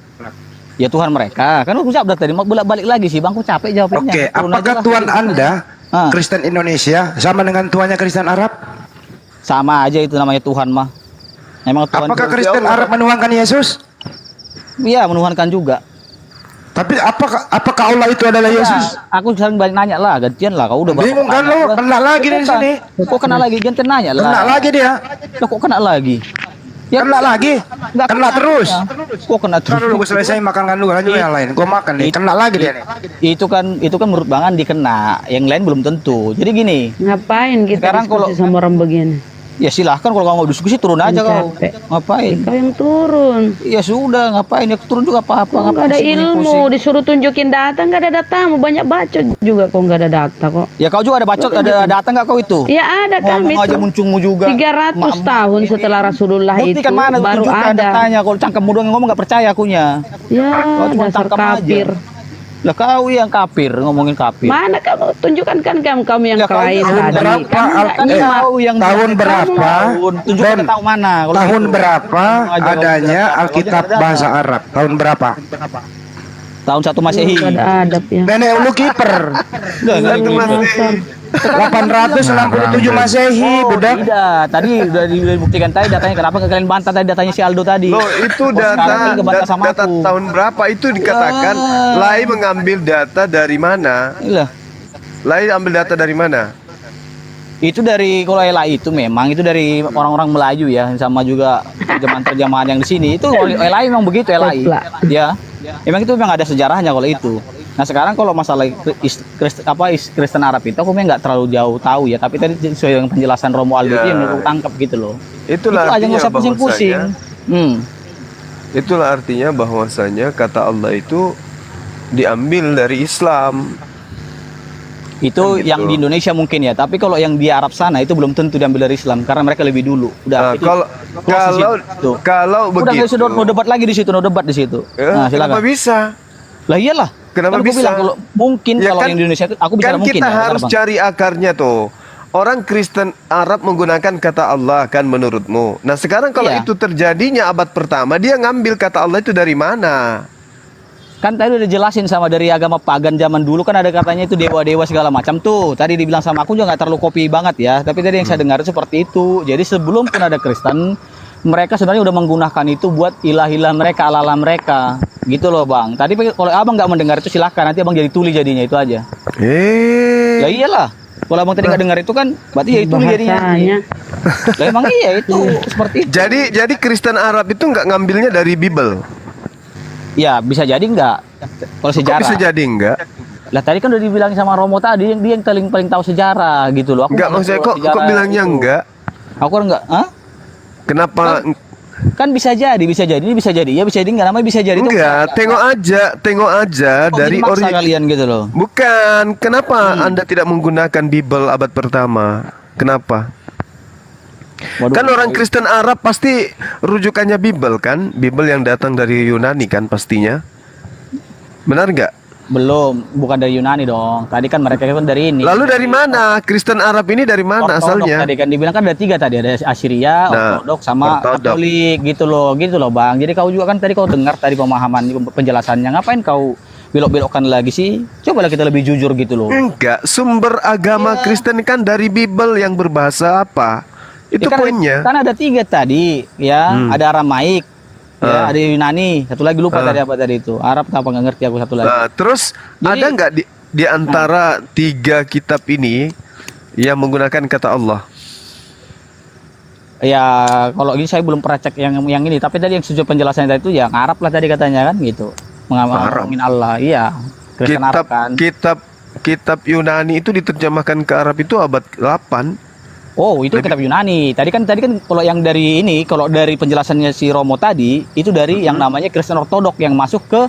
B: Ya Tuhan mereka. Kan aku jawab dari tadi, mau bolak-balik lagi sih, Bang. Aku capek jawabnya.
A: Oke,
B: Turun
A: apakah
B: aja lah.
A: Tuhan Anda
B: Ah.
A: Kristen Indonesia sama dengan tuannya Kristen Arab?
B: Sama aja itu namanya Tuhan mah. Emang Tuhan.
A: Apakah Kristen Arab menuhankan Yesus?
B: Iya, menuhankan juga.
A: Tapi apakah Allah itu adalah Yesus?
B: Ya, aku sering banyak nanya lah, gantian lah. Kau udah berapa
A: Bingung kan
B: tanya
A: lo?
B: gua?
A: Kena lagi dari
B: Bukan.
A: sini.
B: Kok kena lagi? Gantian nanya lah.
A: Kena lagi dia.
B: Lah, kok kena lagi? Ya,
A: Kena lagi.
B: nggak
A: Kena terus.
B: Kok kena
A: Ntar
B: terus?
A: dulu gue selesai makan dulu lanjut yang lain. Gue makan nih. Kena lagi dia nih.
B: Itu kan menurut Bang Andi kena, yang lain belum tentu. Jadi gini,
C: Ngapain kita
B: Sekarang kalau-
C: diskusi sama orang begini?
B: ya silahkan kalau kamu mau diskusi turun aja kau.
C: Capek.
B: Ngapain?
C: Kau yang turun.
B: Ya sudah, ngapain? Ya turun juga apa-apa.
C: Kok nggak ada
B: sih
C: ilmu,
B: pusing-pusing?
C: disuruh tunjukin data nggak ada data, mau banyak bacot juga kok nggak ada data kok.
B: Ya kau juga ada bacot, ada data nggak kau itu?
C: Ya ada kami
B: Ngomong aja
C: tuh.
B: muncungmu juga.
C: 300 tahun setelah Rasulullah itu
B: Buktikan mana
C: baru
B: tunjukkan
C: ada.
B: datanya. Kalau cangkem doang yang ngomong nggak percaya akunya.
C: Ya
B: Kau cuma
C: dasar
B: tangkap aja.
C: kafir.
B: Lah kau yang kafir, ngomongin kafir.
C: Mana kamu tunjukkan kan kamu yang
B: Ya, kau
C: kelain
B: tahun
C: tadi.
A: berapa?
C: Kamu nggak
B: Kan
C: nyimak.
B: kau yang
A: tahun berapa?
B: Tunjukkan
A: Don,
B: tahu mana. Kalau
A: Tahun
B: gitu.
A: berapa
B: Aja,
A: adanya
B: kalau
A: Alkitab
B: ada data.
A: bahasa Arab? Tahun berapa?
B: Tahun 1 Masehi.
C: Nggak ada adab ya.
A: Nenek lu kiper.
D: Satu
C: Dasar.
A: 897 Masehi, budak.
B: Tidak, tadi udah dibuktikan tadi datanya. Kenapa kalian bantah tadi datanya si Aldo tadi?
D: Loh, itu
B: Sekarang
D: data
B: kalian ngebantah sama
D: data
B: aku.
D: tahun berapa itu dikatakan Lai mengambil data dari mana?
B: Iya.
D: Lai ambil data dari mana?
B: Itu dari kalau LAI itu memang itu dari orang-orang Melayu ya, sama juga terjemahan-terjemahan yang di sini. Itu LAI memang begitu LAI.
C: Kopla.
B: Ya. Emang itu memang ada sejarahnya kalau itu. Nah, sekarang kalau masalah Kristen Arab itu aku memang nggak terlalu jauh tahu ya, tapi tadi sesuai dengan penjelasan Romo Aldo
D: Ya.
B: itu yang aku tangkap gitu loh.
D: Itulah
B: Itu aja nggak usah
D: artinya
B: pusing-pusing.
D: Itulah artinya bahwasanya kata Allah itu diambil dari Islam.
B: Itu
D: Kan gitu.
B: yang di Indonesia mungkin ya, tapi kalau yang di Arab sana itu belum tentu diambil dari Islam karena mereka lebih dulu. Udah
D: Nah,
B: itu
D: kalau kalau
B: Udah nggak
D: begitu.
B: usah no debat lagi di situ, no debat di situ. Nah,
D: Kenapa
B: silakan.
D: bisa?
B: Lah iyalah.
D: Kenapa
B: Kan gua
D: bisa?
B: bilang kalau mungkin
D: Ya
B: kalau
D: kan-
B: di Indonesia itu aku bicara
D: Kan
B: mungkin
D: kita
B: ya, bentar,
D: harus
B: Bang.
D: cari akarnya tuh. Orang Kristen Arab menggunakan kata Allah kan menurutmu. Nah sekarang kalau
B: Iya.
D: itu terjadinya abad pertama, dia ngambil kata Allah itu dari mana?
B: Kan tadi udah jelasin sama dari agama pagan zaman dulu kan ada katanya itu dewa-dewa segala macam tuh. Tadi dibilang sama aku juga nggak terlalu kopi banget ya. Tapi tadi yang saya dengar seperti itu. Jadi sebelum pun ada Kristen, mereka sebenarnya udah menggunakan itu buat ilah-ilah mereka, ala-ala mereka. Gitu loh bang. Tadi kalau abang nggak mendengar itu silahkan. Nanti abang jadi tuli jadinya itu aja. Lah iyalah. Kalau abang tadi nggak dengar itu kan berarti jadi tuli jadinya.
C: Bahasanya.
B: Lah emang iya itu seperti itu.
D: Jadi Kristen Arab itu nggak ngambilnya dari Bible.
B: Ya bisa jadi enggak. Kalau
D: Kok
B: sejarah.
D: bisa jadi enggak?
B: Lah tadi kan udah dibilang sama Romo tadi dia yang paling tahu sejarah gitu loh. Aku
D: Enggak
B: nggak
D: maksudnya
B: tahu
D: kok
B: sejarah
D: bilangnya
B: itu.
D: enggak?
B: Aku enggak, hah?
D: Kenapa
B: Kan bisa jadi, ini bisa jadi, ya bisa jadi enggak namanya bisa jadi itu.
D: enggak? Tengok aja dari
B: maksa
D: ori.
B: kalian gitu loh.
D: Bukan, kenapa Anda tidak menggunakan Bible abad pertama? Kenapa?
B: Waduh,
D: Kan orang Kristen Arab pasti rujukannya Bible kan? Bible yang datang dari Yunani kan pastinya. Benar nggak?
B: belum, bukan dari Yunani dong. Tadi kan mereka kan dari ini.
D: Lalu dari mana? Kristen Arab ini dari mana
B: Ortodok
D: asalnya?
B: tadi kan dibilang kan ada 3 tadi, ada Assyria,
D: Nah,
B: Ortodok sama
D: Ortodok.
B: Katolik gitu loh Bang. Jadi kau juga kan tadi kau dengar tadi pemahaman penjelasannya, ngapain kau belok-belokkan lagi sih? Cobalah kita lebih jujur gitu loh.
D: Enggak, sumber agama Kristen kan dari Bible yang berbahasa apa? Itu
B: Ya kan,
D: poinnya.
B: kan ada 3 tadi, ya, ada Aramaik, ya,
D: Ah.
B: ada Yunani, satu lagi lupa tadi apa tadi itu. Arab apa nggak ngerti aku satu lagi.
D: Nah, terus
B: Jadi-
D: ada nggak di antara 3 kitab ini yang menggunakan kata Allah?
B: Ya, kalau ini saya belum pernah cek yang ini, tapi tadi yang sejauh penjelasannya tadi itu yang Arab lah tadi katanya kan gitu. Mengamalkan Allah, iya. Kristen Arab kan.
D: Kitab Yunani itu diterjemahkan ke Arab itu abad 8.
B: Oh, itu kitab Yunani. Tadi kan kalau yang dari ini, kalau dari penjelasannya si Romo tadi, itu dari yang namanya Kristen Ortodok yang masuk ke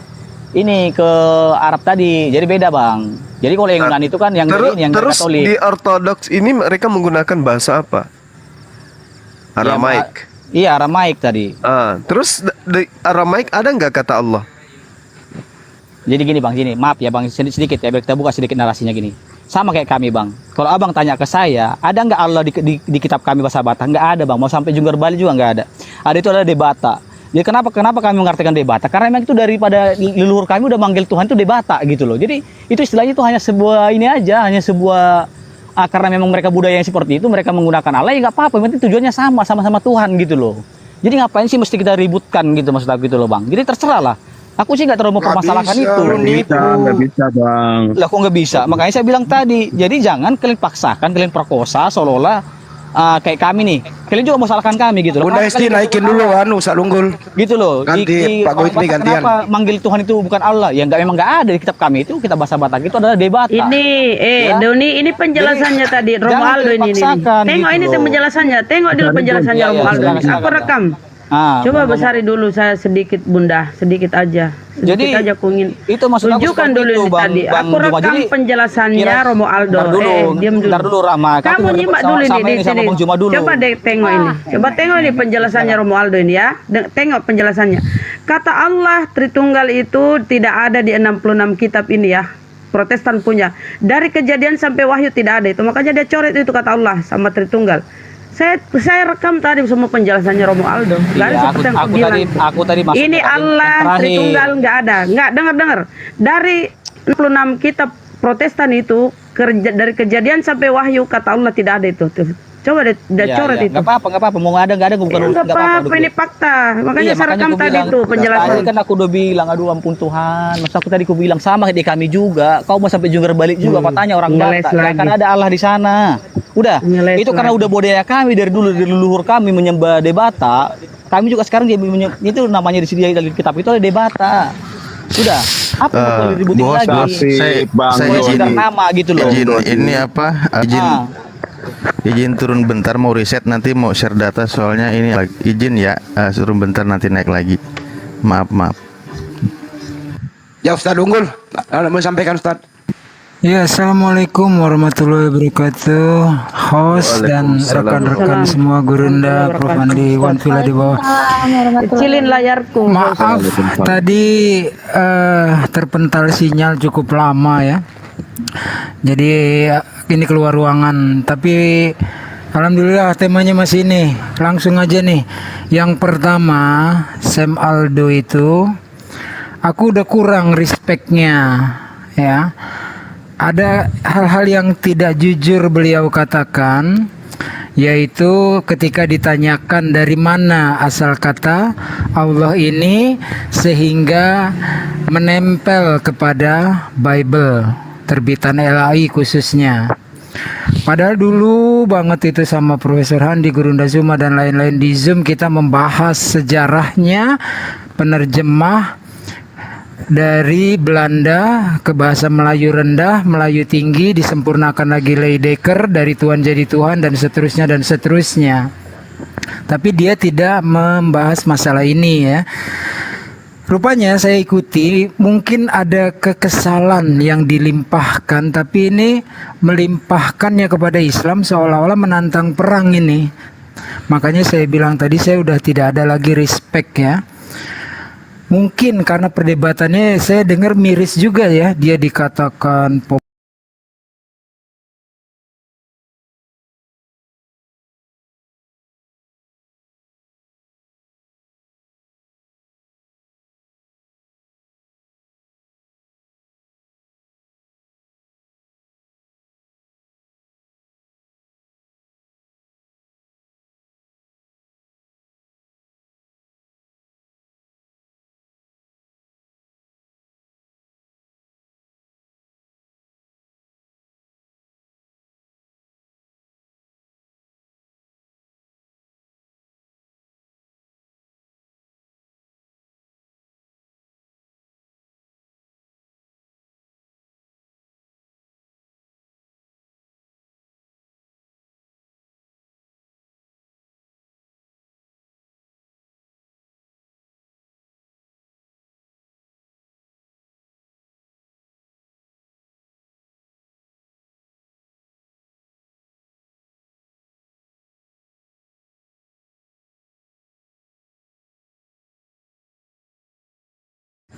B: ini ke Arab tadi. Jadi beda, Bang. Jadi kalau yang Yunani itu kan yang dari ini, yang dari
D: Terus
B: Katolik.
D: di Ortodoks ini mereka menggunakan bahasa apa? Aramaik.
B: Iya, Aramaik tadi.
D: Terus di Aramaik ada nggak kata Allah?
B: Jadi gini, Bang, gini. Maaf ya, Bang, sedikit ya, biar kita buka sedikit narasinya gini. Sama kayak kami, Bang. Kalau Abang tanya ke saya, ada nggak Allah di kitab kami bahasa Batak? Nggak ada, Bang. Mau sampai Junggar Bali juga nggak ada. Ada itu adalah debata. Jadi kenapa kami mengartikan debata? Karena memang itu daripada leluhur kami udah manggil Tuhan itu debata gitu loh. Jadi itu istilahnya itu hanya sebuah ini aja, hanya sebuah karena memang mereka budaya yang seperti itu, mereka menggunakan Allah ya nggak apa-apa. Yang penting tujuannya sama-sama Tuhan gitu loh. Jadi ngapain sih mesti kita ributkan gitu maksud aku gitu loh, Bang. Jadi terserah lah. Aku sih nggak terlalu mempermasalahkan itu.
E: Nggak bisa bang.
B: Lah kok nggak bisa? Makanya saya bilang tadi. Jadi jangan kalian paksakan, kalian perkosa seolah-olah kayak kami nih. Kalian juga mau salahkan kami gitu loh.
A: Bunda
B: Kenapa
A: Esti
B: kalian-
A: naikin dulu sak lunggul.
B: gitu loh.
A: Ganti, Pak Goit ini
B: Batak
A: gantian.
B: Kenapa manggil Tuhan itu bukan Allah? Ya memang nggak ada di kitab kami itu. Kitab bahasa Batak itu adalah debata.
C: Ini,
B: Ya.
C: Doni, ini penjelasannya tadi Romo
B: jangan
C: Aldo ini.
B: dipaksakan
C: Tengok
B: gitu
C: ini
B: loh.
C: penjelasannya. Tengok dulu penjelasannya
B: Iya,
C: Romo
B: iya,
C: Aldo.
B: silakan, silakan,
C: Aku rekam. Coba besari dulu saya sedikit Bunda, sedikit aja. Sedikit
B: Jadi,
C: aja aku ingin
B: itu maksud aku
C: tunjukkan
B: seperti
C: dulu
B: itu,
C: ini
B: Bang-
C: tadi.
B: Bang
C: Aku
B: Juma.
C: rekam
B: Jadi,
C: penjelasannya Romo Aldo.
B: Bentar dulu,
C: Diam dulu.
B: bentar dulu Rama. Aku
C: Kamu
B: mau
C: nyimak
B: sama-
C: dulu
B: sama
C: ini
B: ini sama Bang Juma dulu.
C: Coba deh tengok ini. Coba tengok ini penjelasannya Romo Aldo ini ya. Tengok penjelasannya. Kata Allah Tritunggal itu tidak ada di 66 kitab ini ya. Protestan punya. Dari Kejadian sampai Wahyu tidak ada itu. Makanya dia coret itu kata Allah sama Tritunggal. Saya rekam tadi semua penjelasannya Romo Aldo. Gak ada
B: Iya,
C: seperti yang aku bilang.
B: aku tadi masuk
C: Ini
B: ke tadi
C: Allah
B: yang terakhir.
C: Tritunggal nggak ada. Nggak dengar. Dari 66 kitab Protestan itu dari Kejadian sampai Wahyu kata Allah tidak ada itu. Tuh. Coba dia coret itu.
B: Nggak apa-apa. Mau nggak ada bukan
C: Enggak apa-apa, ini fakta. Makanya saya rekam tadi tuh penjelasan.
B: Tadi kan aku udah bilang, aduh ampun Tuhan. Masa aku tadi aku bilang sama di kami juga. Kau mau sampai Junggar balik juga, kau tanya orang
C: Ngeles
B: Batak. Nggak akan
C: lagi.
B: ada Allah di sana. Udah,
C: Ngeles
B: itu karena
C: lagi.
B: udah budaya kami dari dulu, dari leluhur kami menyembah debata. Kami juga sekarang dia itu namanya di dalam kitab itu ada debata. Sudah, apa yang perlu dibutuhin
H: bos,
B: lagi?
E: Bang
H: Saya
B: Boleh
H: izin-
B: sekedar nama gitu loh.
H: izin ini apa izin
B: Ah.
H: izin turun bentar mau riset nanti mau share data soalnya ini izin ya turun bentar nanti naik lagi maaf
A: Ya Ustaz unggul. Mau sampaikan Ustaz.
I: Ya, assalamualaikum warahmatullahi wabarakatuh. Host dan rekan-rekan semua, Gurunda, Prof. Andi, Wan Villa di bawah.
C: Kecilin layarku.
I: Maaf, tadi terpental sinyal cukup lama ya. Jadi ini keluar ruangan, tapi alhamdulillah temanya masih ini. Langsung aja nih. Yang pertama, Sam Aldo itu aku udah kurang respectnya ya. Ada hal-hal yang tidak jujur beliau katakan, yaitu ketika ditanyakan dari mana asal kata Allah ini sehingga menempel kepada Bible terbitan LAI khususnya. Padahal dulu banget itu sama Profesor Handi, Gurunda Zuma dan lain-lain di Zoom kita membahas sejarahnya penerjemah dari Belanda ke bahasa Melayu rendah, Melayu tinggi, disempurnakan lagi Leidecker dari Tuhan jadi Tuhan dan seterusnya dan seterusnya. Tapi dia tidak membahas masalah ini ya. Rupanya saya ikuti, mungkin ada kekesalan yang dilimpahkan, tapi ini melimpahkannya kepada Islam seolah-olah menantang perang ini. Makanya saya bilang tadi saya udah tidak ada lagi respect ya. Mungkin karena perdebatannya saya dengar miris juga ya, dia dikatakan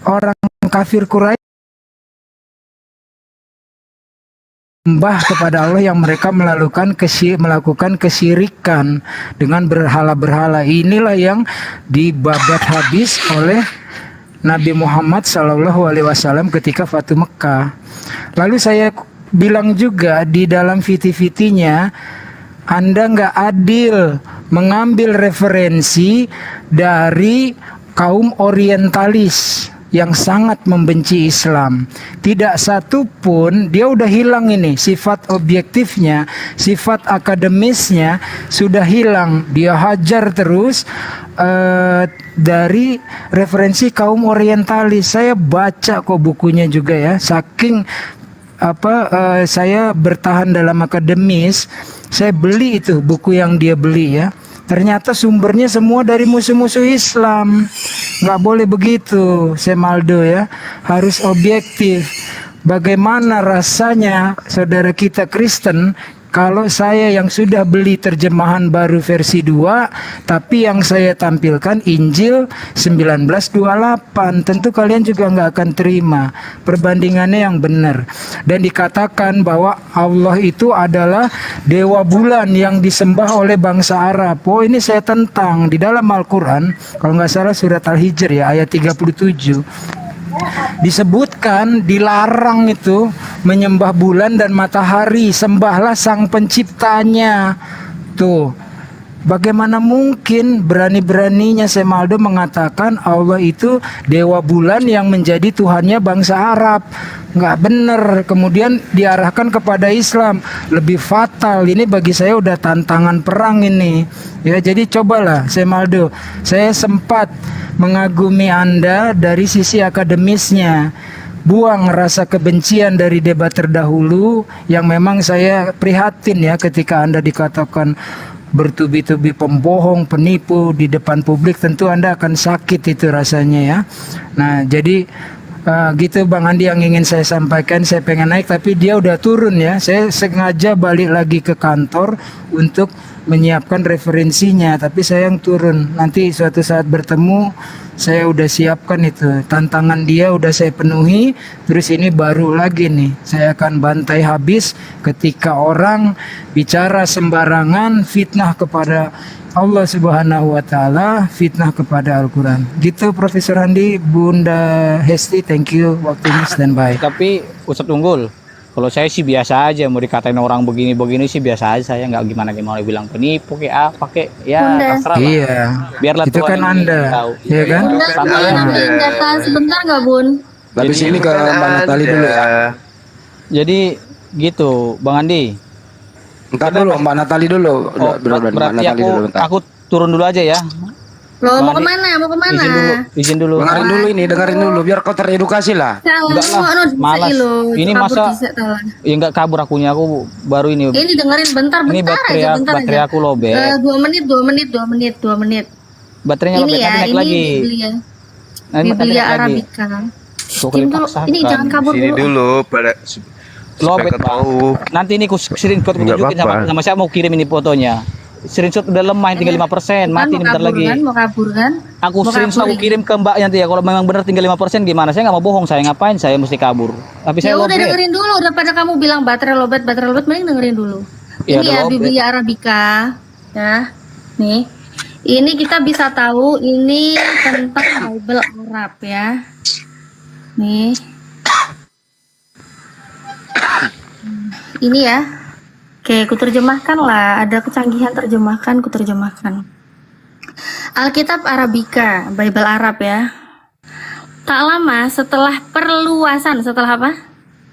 I: orang kafir Quraisy menyembah kepada Allah yang mereka melakukan kesyirikan dengan berhala-berhala. Inilah yang dibabat habis oleh Nabi Muhammad SAW ketika Fatu Mekah. Lalu saya bilang juga di dalam viti-vitinya, Anda nggak adil mengambil referensi dari kaum orientalis yang sangat membenci Islam. Tidak satu pun, dia udah hilang ini, sifat objektifnya, sifat akademisnya sudah hilang. Dia hajar terus dari referensi kaum orientalis. Saya baca kok bukunya juga ya, saking saya bertahan dalam akademis, saya beli itu buku yang dia beli ya. Ternyata sumbernya semua dari musuh-musuh Islam. Nggak boleh begitu, Semaldo ya. Harus objektif. Bagaimana rasanya saudara kita Kristen kalau saya yang sudah beli terjemahan baru versi 2, tapi yang saya tampilkan Injil 1928, tentu kalian juga nggak akan terima. Perbandingannya yang benar. Dan dikatakan bahwa Allah itu adalah dewa bulan yang disembah oleh bangsa Arab. Oh, ini saya tentang di dalam Al-Quran, kalau nggak salah surat Al-Hijr ya, ayat 37. Disebutkan dilarang itu menyembah bulan dan matahari, sembahlah sang penciptanya. Tuh, bagaimana mungkin berani-beraninya Semaldo mengatakan Allah itu dewa bulan yang menjadi Tuhannya bangsa Arab? Nggak benar. Kemudian diarahkan kepada Islam, lebih fatal. Ini bagi saya udah tantangan perang ini ya. Jadi cobalah Semaldo, saya sempat mengagumi Anda dari sisi akademisnya. Buang rasa kebencian dari debat terdahulu yang memang saya prihatin ya ketika Anda dikatakan bertubi-tubi pembohong, penipu di depan publik. Tentu Anda akan sakit itu rasanya ya. Nah, jadi Gitu Bang Andi yang ingin saya sampaikan. Saya pengen naik tapi dia udah turun ya. Saya sengaja balik lagi ke kantor untuk menyiapkan referensinya, tapi saya yang turun. Nanti suatu saat bertemu saya udah siapkan itu. Tantangan dia udah saya penuhi. Terus ini baru lagi nih. Saya akan bantai habis ketika orang bicara sembarangan, fitnah kepada Allah Subhanahu wa taala, fitnah kepada Al-Qur'an. Gitu Profesor Andi, Bunda Hesti, thank you waktunya standby.
B: Tapi Ustadz Unggul, kalau saya sih biasa aja, mau dikatain orang begini-begini sih biasa aja, saya nggak gimana-gimana bilang penipu kayak apa kayak ya
J: Bunda.
B: terserah lah.
I: Iya.
B: Biarlah
I: Itu
B: Tuhan
I: kan
B: yang
I: Anda,
B: tahu.
I: ya kan?
J: Bunda,
B: Sama
J: boleh
B: ya.
J: nambahin data sebentar nggak Bun?
A: Tapi sini ke Mbak Natali dulu ya.
B: Jadi gitu, Bang Andi.
A: Entar dulu Mbak Natali dulu.
B: Oh,
A: Mbak
B: berarti
A: Natali dulu bentar.
B: aku turun dulu aja ya.
J: Loh, mau
B: Bang Andi,
J: kemana? Mau kemana?
B: Izin dulu.
A: Dengerin dulu ini, dengerin dulu biar kau teredukasi lah.
B: Enggak lah, malas. Ini masa ya enggak kabur akunya, aku baru ini.
J: Ini dengerin bentar,
B: Ini
J: bentar
B: baterai,
J: aja, bentar
B: baterai
J: aja.
B: aku lobet.
J: 2 menit.
B: Baterainya
J: Ini
B: lobet,
J: ya,
B: nanti naik
J: ini
B: lagi.
J: Biblia.
B: Nanti
J: Biblia
B: naik lagi.
J: Arabica.
B: Tuh,
J: Diam dulu.
B: dipaksakan.
J: Ini jangan kabur
D: Sini
J: dulu.
D: dulu pada
B: Lobet,
D: supaya
B: Bang.
D: tahu.
B: Nanti ini ku screenshot ku
D: Nggak
B: tunjukin
D: apa-apa.
B: sama saya mau kirim ini fotonya. Screenshot udah lemah tinggal 5%, mati ini bentar lagi.
J: Mau kabur kan?
B: Aku
J: Mau
B: screenshot
J: kabur
B: aku kirim ke Mbak nanti ya. Kalau memang benar tinggal 5% gimana? Saya nggak mau bohong, saya ngapain? Saya mesti kabur. Tapi
J: Ya
B: saya
J: udah
B: lobet.
J: dengerin dulu, daripada kamu bilang baterai lobet, mending dengerin dulu.
B: Ya,
J: Ini
B: udah
J: ya
B: lobet.
J: Biblia Arabica, ya. Nih, ini kita bisa tahu ini tentang Bible Arab ya. Nih, ini ya. Oke, kuterjemahkan lah. Ada kecanggihan terjemahkan, kuterjemahkan. Alkitab Arabica, Bible Arab ya. Tak lama setelah perluasan, setelah apa?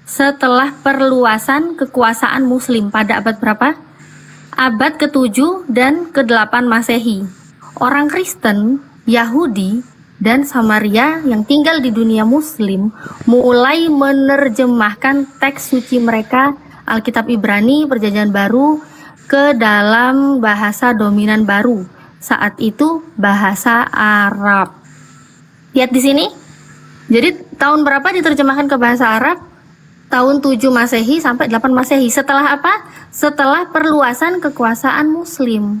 J: Setelah perluasan kekuasaan Muslim pada abad berapa? Abad ke-7 dan ke-8 Masehi. Orang Kristen, Yahudi, dan Samaria yang tinggal di dunia Muslim mulai menerjemahkan teks suci mereka, Alkitab Ibrani, Perjanjian Baru, ke dalam bahasa dominan baru. Saat itu bahasa Arab. Lihat di sini. Jadi tahun berapa diterjemahkan ke bahasa Arab? Tahun 7 Masehi sampai 8 Masehi. Setelah apa? Setelah perluasan kekuasaan Muslim.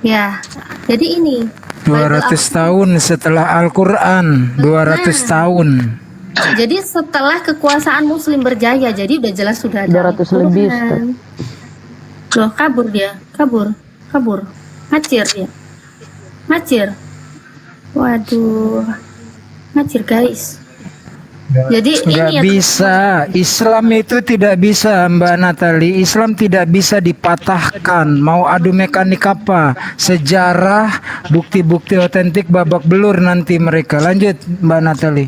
J: Ya, jadi ini
I: 200 tahun setelah Al-Qur'an, 200 tahun.
J: Jadi setelah kekuasaan Muslim berjaya, jadi udah jelas sudah ada
C: 200 lebih,
J: Al-Qur'an. Loh, kabur dia, kabur, ngacir dia, ngacir. Waduh, ngacir guys. Jadi
I: Nggak
J: ini ya,
I: bisa, Islam itu tidak bisa Mbak Natali. Islam tidak bisa dipatahkan. Mau adu mekanik apa? Sejarah, bukti-bukti otentik babak belur nanti mereka. Lanjut Mbak Natali.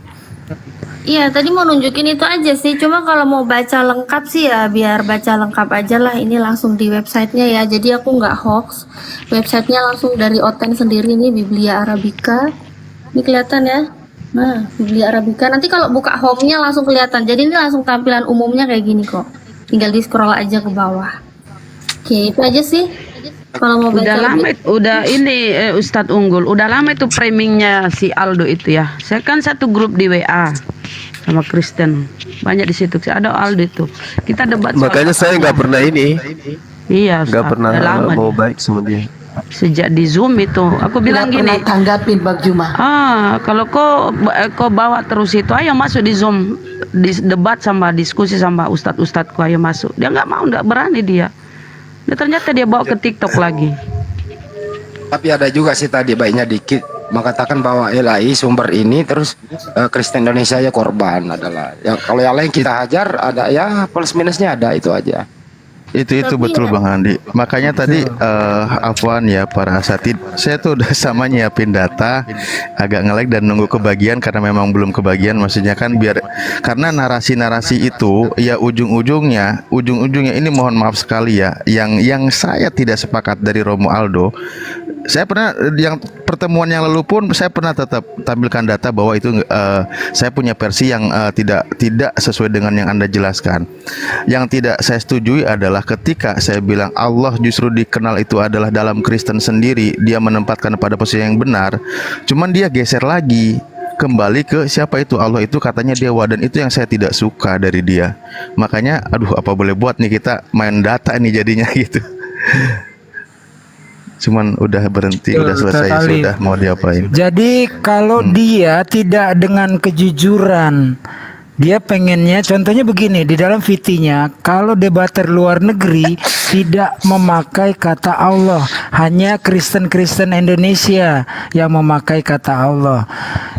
J: iya tadi mau nunjukin itu aja sih. Cuma kalau mau baca lengkap sih ya biar baca lengkap aja lah. Ini langsung di websitenya ya. Jadi aku nggak hoax. Websitenya langsung dari Oten sendiri nih, Biblia Arabica. Ini kelihatan ya. Nah, Biblia Arabica. Nanti kalau buka home-nya langsung kelihatan. Jadi ini langsung tampilan umumnya kayak gini kok. Tinggal di scroll aja ke bawah. Oke, itu aja sih. Kalau mau baca
C: Udah lama,
J: lebih-
C: udah ini Ustadz Unggul. Udah lama itu framingnya si Aldo itu ya. Saya kan satu grup di WA sama Kristen. Banyak di situ. Ada Aldo itu. Kita debat. soal-
D: Makanya saya nggak pernah ini,
C: Iya.
D: nggak
C: Ustadz.
D: pernah
C: Udah lama
D: mau
C: nih.
D: baik sama dia.
C: Sejak di Zoom itu, aku bilang
F: Nggak
C: gini.
F: pernah tanggapin Bang Juma.
C: Kalau kau bawa terus itu, ayo masuk di Zoom, debat sama diskusi sama ustadz-ustadzku, ayo masuk. Dia nggak mau, nggak berani dia. Dan ternyata dia bawa ke TikTok lagi.
A: Tapi ada juga sih tadi baiknya dikit mengatakan bahwa LAI sumber ini terus Kristen Indonesia ya korban adalah. Ya kalau yang lain kita hajar ada ya plus minusnya ada itu aja.
H: Itu
J: Tapi
H: betul
J: ya-
H: Bang Andi. Makanya tadi afwan ya para asatid, saya tuh udah sama nyiapin data, agak nge-lag dan nunggu kebagian karena memang belum kebagian. Maksudnya kan biar karena narasi-narasi itu ya ujung-ujungnya ini mohon maaf sekali ya, yang saya tidak sepakat dari Romo Aldo. Saya pernah yang pertemuan yang lalu pun saya pernah tetap tampilkan data bahwa itu saya punya versi yang tidak sesuai dengan yang Anda jelaskan. Yang tidak saya setujui adalah ketika saya bilang Allah justru dikenal itu adalah dalam Kristen sendiri, dia menempatkan pada posisi yang benar, cuman dia geser lagi. kembali ke siapa itu Allah itu, katanya dewa, dan itu yang saya tidak suka dari dia. Makanya aduh, apa boleh buat nih, kita main data nih jadinya gitu. Cuman udah berhenti, udah selesai,
I: totally.
H: sudah mau diapain.
I: Jadi kalau dia tidak dengan kejujuran, dia pengennya, contohnya begini, di dalam VT-nya, kalau debater luar negeri tidak memakai kata Allah, hanya Kristen-Kristen Indonesia yang memakai kata Allah.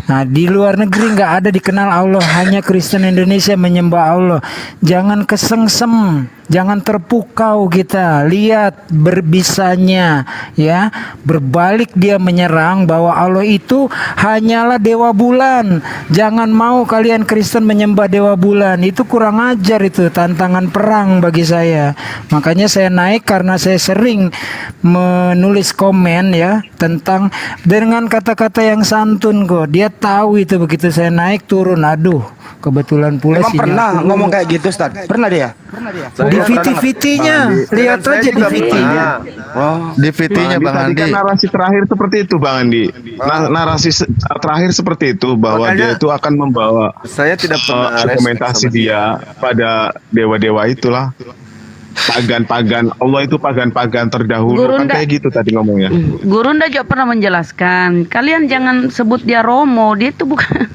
I: Nah, di luar negeri nggak ada dikenal Allah, hanya Kristen Indonesia menyembah Allah. Jangan kesengsem, jangan terpukau kita. Lihat berbisanya, ya. Berbalik dia menyerang bahwa Allah itu hanyalah dewa bulan. Jangan mau kalian Kristen menyembah dewa bulan. Itu kurang ajar, itu tantangan perang bagi saya. Makanya saya naik karena saya sering menulis komen ya tentang dengan kata-kata yang santun kok. Dia tahu itu, begitu saya naik turun, aduh, kebetulan pula
A: Emang pernah ngomong kayak gitu, Ustaz? Pernah dia?
I: di VT-VT-nya, lihat
E: Saya
I: aja di
E: juga
I: VT-nya.
A: Oh,
H: Di VT-nya Bang
E: Tadi
H: Andi.
E: kan narasi terakhir seperti itu Bang Andi. Narasi terakhir seperti itu, bahwa
D: Makanya,
E: dia itu akan membawa
D: Saya tidak pernah
E: argumentasi dia pada dewa-dewa itulah. Pagan-pagan, Allah itu pagan-pagan terdahulu, kan
C: Gurunda.
E: kayak gitu tadi ngomongnya.
C: Gurunda juga pernah menjelaskan, kalian jangan sebut dia Romo, dia itu bukan.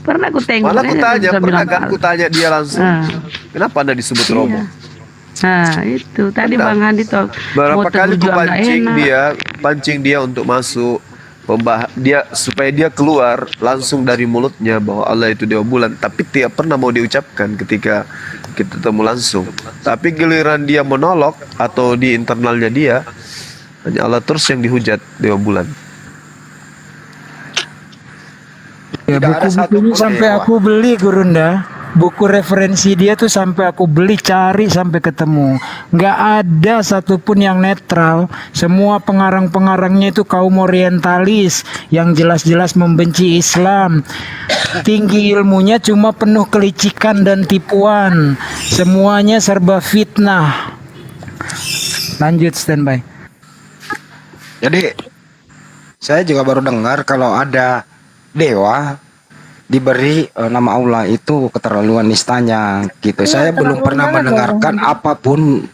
C: Pernah aku tengok.
D: Malah aku
C: dia
D: tanya,
C: bisa
D: pernah
C: bilang
D: kan aku tanya dia langsung,
C: Ah.
D: kenapa Anda disebut Romo?
C: Nah itu tadi
D: Benar.
C: Bang Handi tuh
D: Berapa
C: mau
D: kali aku
C: berjuang nggak enak.
D: pancing dia untuk masuk, dia supaya dia keluar langsung dari mulutnya bahwa Allah itu dewa bulan, tapi tidak pernah mau diucapkan ketika kita ketemu langsung. Tapi giliran dia monolog atau di internalnya dia, hanya Allah terus yang dihujat dewa bulan.
I: Ya,
A: Tidak ada satu
I: buku-bukunya
A: pun
I: sampai
A: dewa.
I: aku beli, Gurunda. Buku referensi dia tuh sampai aku beli, cari sampai ketemu. Nggak ada satupun yang netral. Semua pengarang-pengarangnya itu kaum orientalis yang jelas-jelas membenci Islam. Tinggi ilmunya cuma penuh kelicikan dan tipuan. Semuanya serba fitnah. Lanjut, standby.
A: jadi saya juga baru dengar kalau ada dewa diberi nama Allah itu keterlaluan nistanya gitu. Saya belum pernah mendengarkan apapun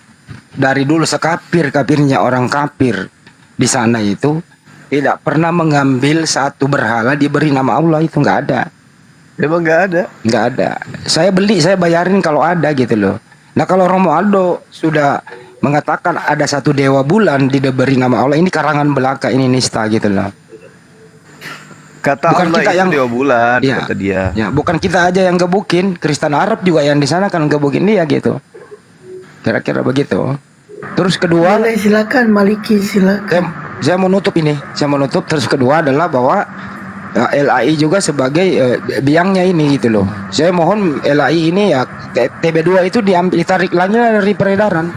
A: dari dulu, sekafir-kafirnya orang kafir di sana itu tidak pernah mengambil satu berhala diberi nama Allah, itu nggak ada.
D: Memang nggak ada.
A: Nggak ada. Saya beli, saya bayarin kalau ada gitu loh. Nah kalau Romo Aldo sudah mengatakan ada satu dewa bulan diberi nama Allah, ini karangan belaka, ini nista gitu loh.
D: Kata
A: Bukan
D: Allah
A: kita
D: itu
A: yang-
D: dewa bulan,
A: Iya.
D: kata dia.
A: Ya, bukan kita aja yang gebukin, Kristen Arab juga yang di sana kan gebukin dia gitu. Kira-kira begitu. Terus kedua,
F: Boleh, silakan Maliki, silakan.
A: saya mau nutup ini. Saya mau nutup. Terus kedua adalah bahwa LAI juga sebagai biangnya ini gitu loh. Saya mohon LAI ini ya TB2 itu ditarik lagi dari peredaran.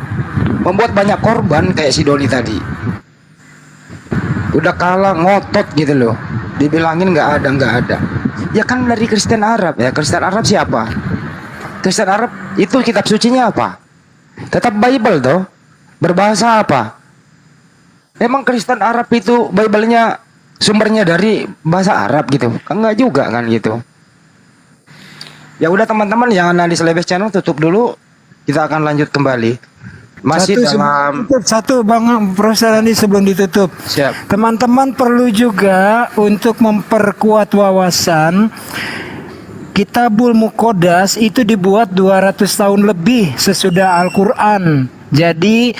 A: Membuat banyak korban kayak si Doni tadi. Udah kalah ngotot gitu loh. Dibilangin nggak ada. Ya kan dari Kristen Arab ya. Kristen Arab siapa? Kristen Arab itu kitab sucinya apa? Tetap Bible toh. Berbahasa apa? Emang Kristen Arab itu Bible-nya sumbernya dari bahasa Arab gitu? Kan enggak juga kan gitu. Ya udah teman-teman, jangan di Selebes Channel tutup dulu. Kita akan lanjut kembali. Masih dalam
I: Satu Bang Profesor Andi sebelum ditutup.
A: siap.
I: Teman-teman perlu juga untuk memperkuat wawasan. Kitabul Muqaddas itu dibuat 200 tahun lebih sesudah Al-Quran. Jadi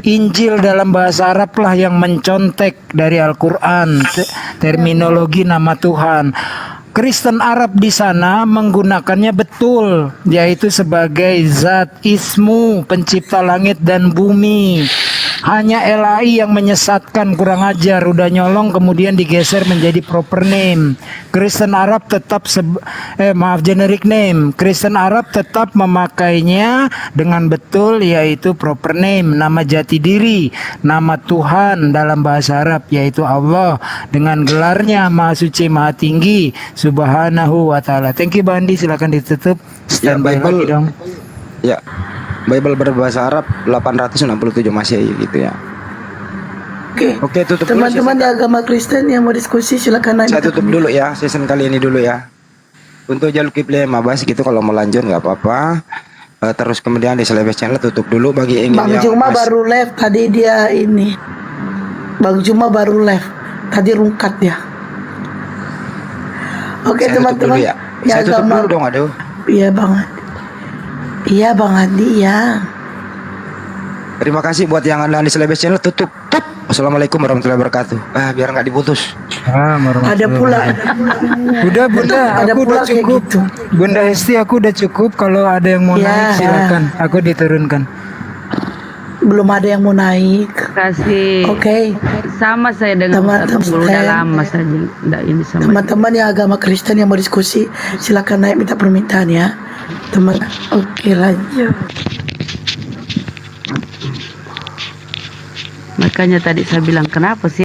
I: Injil dalam bahasa Arab lah yang mencontek dari Al-Quran, terminologi nama Tuhan. Kristen Arab di sana menggunakannya betul, yaitu sebagai zat ismu, pencipta langit dan bumi. Hanya LAI yang menyesatkan, kurang ajar, udah nyolong kemudian digeser menjadi proper name. Kristen Arab tetap generic name. Kristen Arab tetap memakainya dengan betul, yaitu proper name, nama jati diri, nama Tuhan dalam bahasa Arab, yaitu Allah dengan gelarnya Maha Suci Maha Tinggi Subhanahu wa Ta'ala. Thank you Bandi, silakan ditutup.
A: Ya,
I: Standby
A: Bible.
I: lagi dong.
A: Ya. Bible berbahasa Arab 867 Masehi gitu ya.
F: Oke,
A: tutup dulu.
F: teman-teman di agama Kristen yang mau diskusi silakan naik.
A: Saya tutup dulu ya season kali ini dulu ya. Untuk jalur Kipli Mabas gitu kalau mau lanjut nggak apa-apa. Terus kemudian di Celebes Channel tutup dulu bagi ingin
F: Bang
A: yang
F: Juma baru live tadi dia ini. Bang Juma baru live tadi rungkat dia. Oke
A: Saya tutup
F: teman-teman.
A: dulu ya. Saya tutup dulu dong, aduh.
F: Iya Bang. Iya Bang Adi ya.
A: Terima kasih buat yang anda di Celebes Channel tutup. Assalamualaikum warahmatullahi wabarakatuh. Biar nggak diputus.
F: Ada pula.
I: Udah Bunda,
F: Ada
I: aku
F: pula
I: udah
F: kayak
I: cukup.
F: gitu.
I: Bunda Hesti aku udah cukup. Kalau ada yang mau
F: Ya.
I: naik silakan. Aku diturunkan.
F: Belum ada yang mau naik.
C: Kasih.
F: Oke.
C: Sama saya dengan Ustaz Tunggul, udah lama saja enggak ini sama.
F: Teman-teman yang agama Kristen yang mau diskusi silakan naik minta permintaan ya. Teman. Oke lanjut.
C: Makanya tadi saya bilang kenapa sih